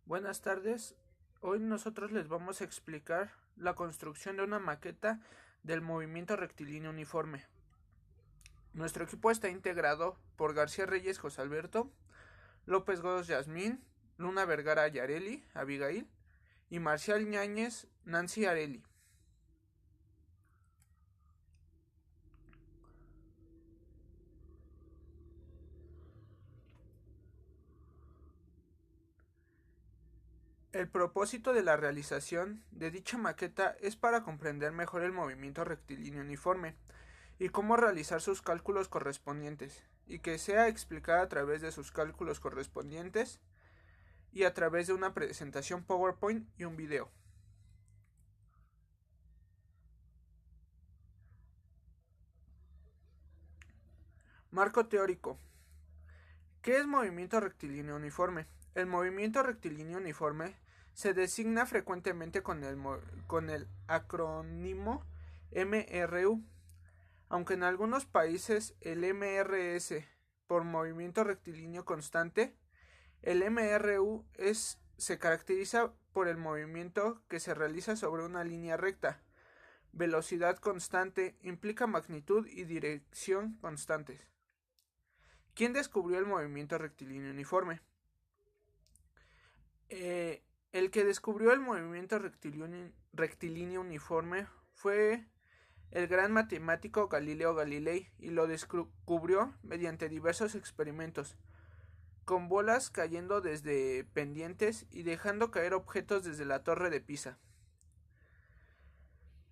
Buenas tardes, hoy nosotros les vamos a explicar la construcción de una maqueta del movimiento rectilíneo uniforme. Nuestro equipo está integrado por García Reyes José Alberto, López Godos Yasmín, Luna Vergara Yareli Abigail y Marcial Ñáñez Nancy Areli. El propósito de la realización de dicha maqueta es para comprender mejor el movimiento rectilíneo uniforme y cómo realizar sus cálculos correspondientes, y que sea explicada a través de sus cálculos correspondientes y a través de una presentación PowerPoint y un video. Marco teórico. ¿Qué es movimiento rectilíneo uniforme? El movimiento rectilíneo uniforme se designa frecuentemente con el acrónimo MRU, aunque en algunos países el MRS por movimiento rectilíneo constante. El MRU se caracteriza por el movimiento que se realiza sobre una línea recta. Velocidad constante implica magnitud y dirección constantes. ¿Quién descubrió el movimiento rectilíneo uniforme? El que descubrió el movimiento rectilíneo uniforme fue el gran matemático Galileo Galilei, y lo descubrió mediante diversos experimentos, con bolas cayendo desde pendientes y dejando caer objetos desde la torre de Pisa.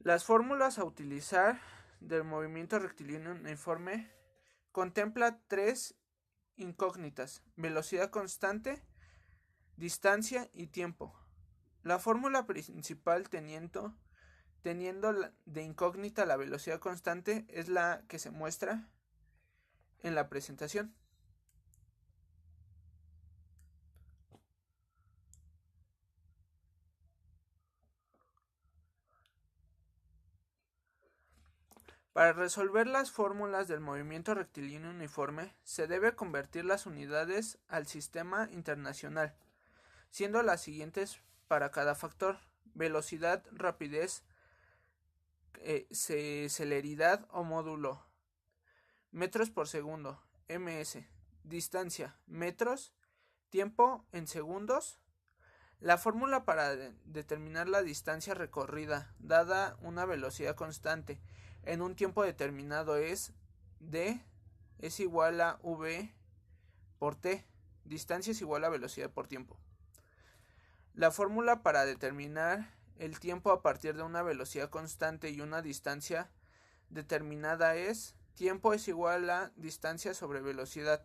Las fórmulas a utilizar del movimiento rectilíneo uniforme contempla tres incógnitas: velocidad constante, distancia y tiempo. La fórmula principal teniendo de incógnita la velocidad constante es la que se muestra en la presentación. Para resolver las fórmulas del movimiento rectilíneo uniforme, se debe convertir las unidades al sistema internacional, siendo las siguientes para cada factor: velocidad, rapidez, celeridad o módulo, metros por segundo, ms, distancia, metros, tiempo en segundos. La fórmula para determinar la distancia recorrida, dada una velocidad constante en un tiempo determinado, es d es igual a v por t. Distancia es igual a velocidad por tiempo. La fórmula para determinar el tiempo a partir de una velocidad constante y una distancia determinada es: tiempo es igual a distancia sobre velocidad.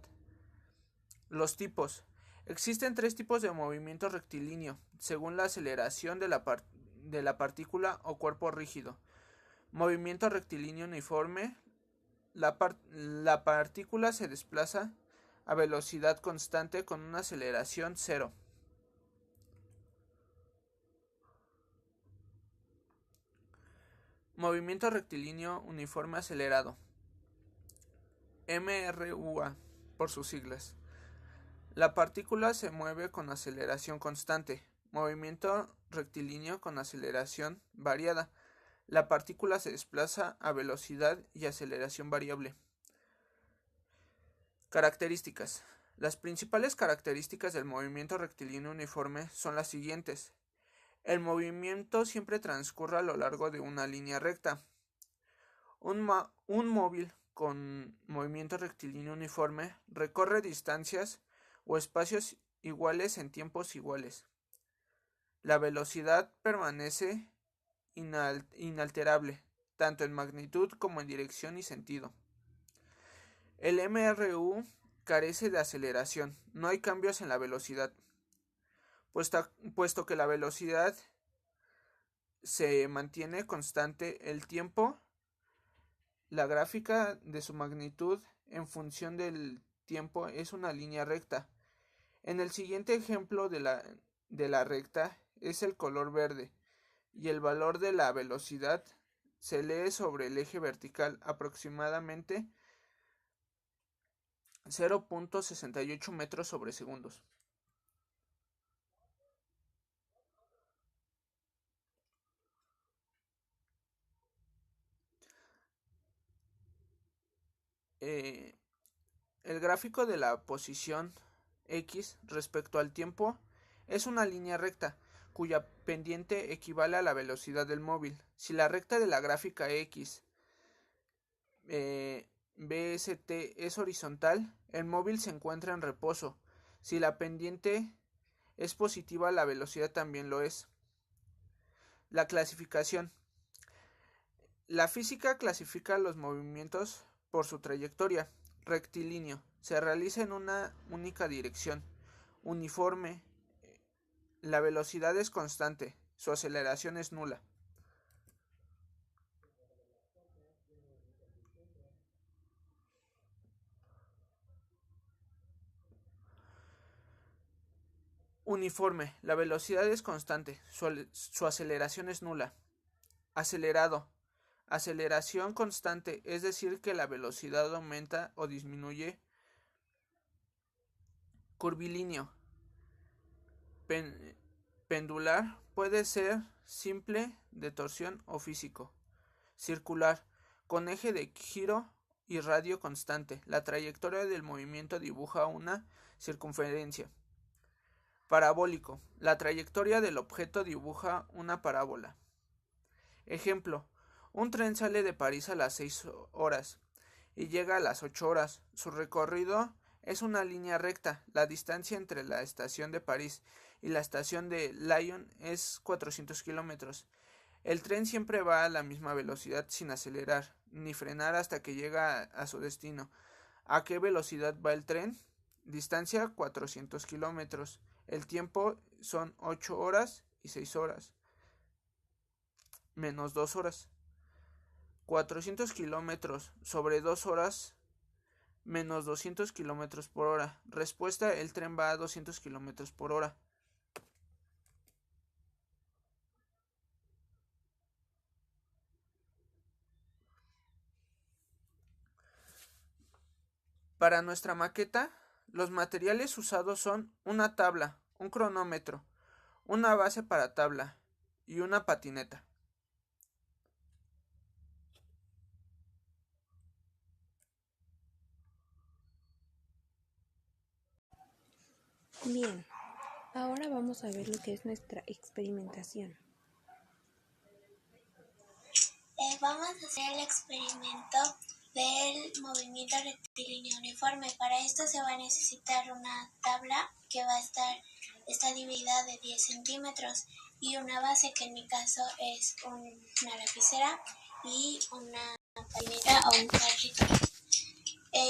Los tipos. Existen tres tipos de movimiento rectilíneo, según la aceleración de la partícula o cuerpo rígido. Movimiento rectilíneo uniforme. La partícula se desplaza a velocidad constante con una aceleración cero. Movimiento rectilíneo uniforme acelerado, MRUA por sus siglas. La partícula se mueve con aceleración constante. Movimiento rectilíneo con aceleración variada. La partícula se desplaza a velocidad y aceleración variable. Características. Las principales características del movimiento rectilíneo uniforme son las siguientes: el movimiento siempre transcurre a lo largo de una línea recta. Un móvil con movimiento rectilíneo uniforme recorre distancias o espacios iguales en tiempos iguales. La velocidad permanece inalterable, tanto en magnitud como en dirección y sentido. El MRU carece de aceleración, no hay cambios en la velocidad, puesto que la velocidad se mantiene constante. El tiempo, la gráfica de su magnitud en función del tiempo, es una línea recta. En el siguiente ejemplo de la recta es el color verde, y el valor de la velocidad se lee sobre el eje vertical, aproximadamente 0.68 metros sobre segundos. el gráfico de la posición x respecto al tiempo es una línea recta cuya pendiente equivale a la velocidad del móvil. Si la recta de la gráfica x BST es horizontal, el móvil se encuentra en reposo. Si la pendiente es positiva, la velocidad también lo es. La clasificación. La física clasifica los movimientos por su trayectoria. Rectilíneo. Se realiza en una única dirección. Uniforme. La velocidad es constante. Su aceleración es nula. Uniforme. La velocidad es constante. Su aceleración es nula. Acelerado. Aceleración constante, es decir, que la velocidad aumenta o disminuye. Curvilíneo. Pendular puede ser simple, de torsión o físico. Circular, con eje de giro y radio constante. La trayectoria del movimiento dibuja una circunferencia. Parabólico, la trayectoria del objeto dibuja una parábola. Ejemplo, un tren sale de París a las 6 horas y llega a las 8 horas. Su recorrido es una línea recta. La distancia entre la estación de París y la estación de Lyon es 400 kilómetros. El tren siempre va a la misma velocidad sin acelerar ni frenar hasta que llega a su destino. ¿A qué velocidad va el tren? Distancia 400 kilómetros. El tiempo son 8 horas y 6 horas. Menos 2 horas. 400 kilómetros sobre 2 horas menos 200 kilómetros por hora. Respuesta: el tren va a 200 kilómetros por hora. Para nuestra maqueta, los materiales usados son una tabla, un cronómetro, una base para tabla y una patineta. Bien, ahora vamos a ver lo que es nuestra experimentación. Vamos a hacer el experimento del movimiento rectilíneo uniforme. Para esto se va a necesitar una tabla que está dividida de 10 centímetros y una base, que en mi caso es una lapicera y una patineta o un carrito.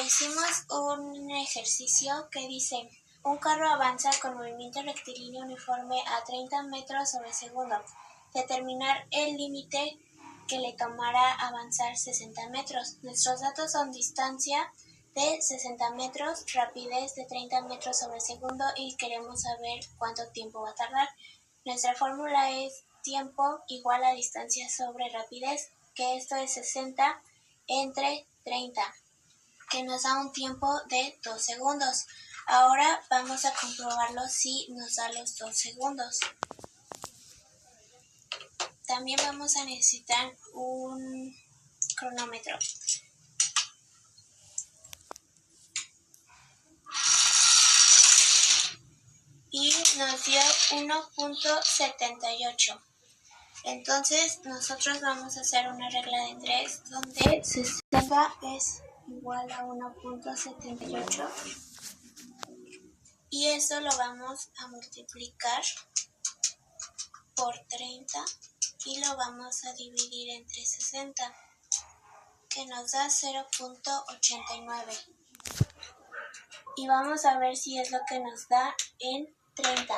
Hicimos un ejercicio que dice: un carro avanza con movimiento rectilíneo uniforme a 30 metros sobre segundo. Determinar el límite que le tomará avanzar 60 metros. Nuestros datos son distancia de 60 metros, rapidez de 30 metros sobre segundo y queremos saber cuánto tiempo va a tardar. Nuestra fórmula es tiempo igual a distancia sobre rapidez, que esto es 60 entre 30, que nos da un tiempo de 2 segundos. Ahora vamos a comprobarlo si nos da los 2 segundos. También vamos a necesitar un cronómetro. Y nos dio 1.78. Entonces nosotros vamos a hacer una regla de 3 donde 60 es igual a 1.78 y eso lo vamos a multiplicar por 30 y lo vamos a dividir entre 60, que nos da 0.89. Y vamos a ver si es lo que nos da en 30.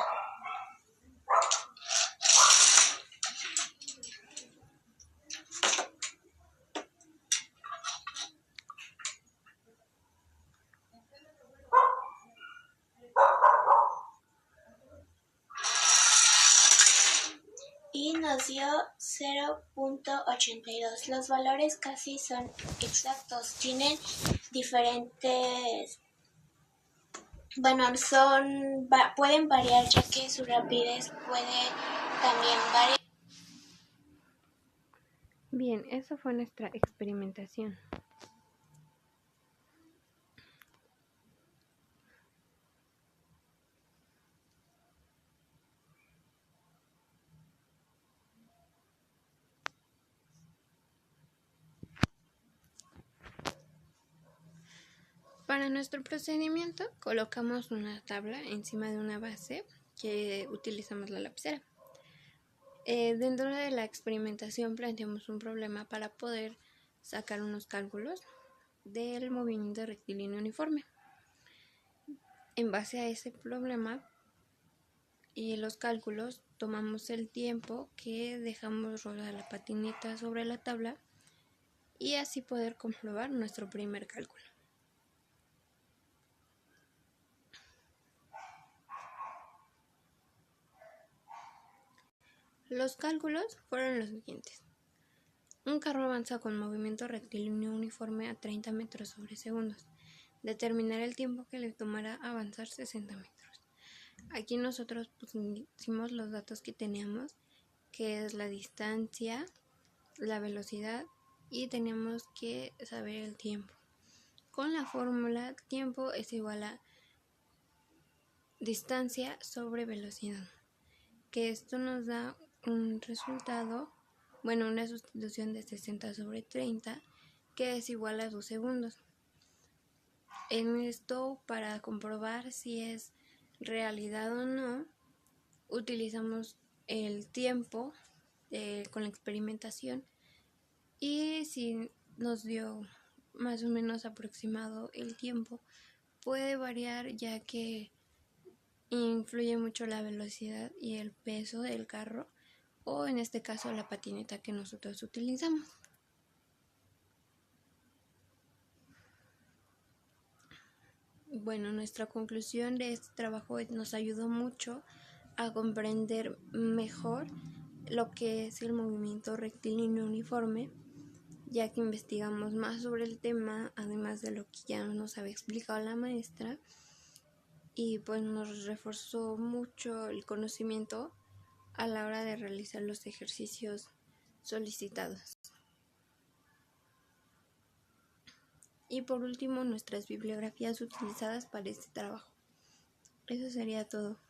Y nos dio 0.82. Los valores casi son exactos. Tienen diferentes... pueden variar, ya que su rapidez puede también variar. Bien, eso fue nuestra experimentación. Para nuestro procedimiento colocamos una tabla encima de una base que utilizamos la lapicera. Dentro de la experimentación planteamos un problema para poder sacar unos cálculos del movimiento rectilíneo uniforme. En base a ese problema y los cálculos, tomamos el tiempo que dejamos rodar la patineta sobre la tabla y así poder comprobar nuestro primer cálculo. Los cálculos fueron los siguientes. Un carro avanza con movimiento rectilíneo uniforme a 30 metros sobre segundos. Determinar el tiempo que le tomará avanzar 60 metros. Aquí nosotros pusimos los datos que teníamos, que es la distancia, la velocidad y teníamos que saber el tiempo. Con la fórmula, tiempo es igual a distancia sobre velocidad, que esto nos da un resultado, una sustitución de 60 sobre 30, que es igual a 2 segundos. En esto, para comprobar si es realidad o no, utilizamos el tiempo con la experimentación y si nos dio más o menos aproximado el tiempo, puede variar ya que influye mucho la velocidad y el peso del carro o en este caso la patineta que nosotros utilizamos. Nuestra conclusión de este trabajo nos ayudó mucho a comprender mejor lo que es el movimiento rectilíneo uniforme, ya que investigamos más sobre el tema, además de lo que ya nos había explicado la maestra, y pues nos reforzó mucho el conocimiento a la hora de realizar los ejercicios solicitados. Y por último, nuestras bibliografías utilizadas para este trabajo. Eso sería todo.